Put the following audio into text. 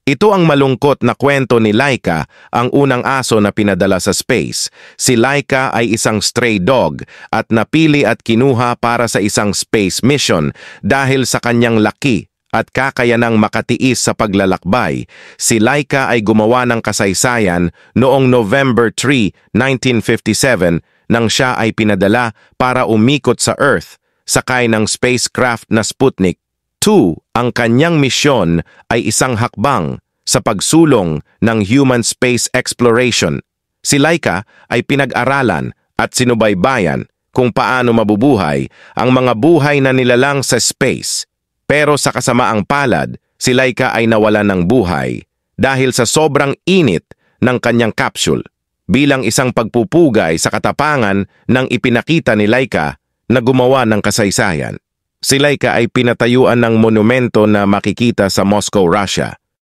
Ito ang malungkot na kwento ni Laika, ang unang aso na pinadala sa space. Si Laika ay isang stray dog at napili at kinuha para sa isang space mission dahil sa kanyang laki at kakayanang makatiis sa paglalakbay. Si Laika ay gumawa ng kasaysayan noong November 3, 1957 nang siya ay pinadala para umikot sa Earth sakay ng spacecraft na Sputnik 2. Ang kanyang misyon ay isang hakbang sa pagsulong ng human space exploration. Si Laika ay pinag-aralan at sinubaybayan kung paano mabubuhay ang mga buhay na nilalang sa space. Pero sa kasamaang palad, si Laika ay nawalan ng buhay dahil sa sobrang init ng kanyang capsule. Bilang isang pagpupugay sa katapangan ng ipinakita ni Laika na gumawa ng kasaysayan. Si Laika ay pinatayuan ng monumento na makikita sa Moscow, Russia.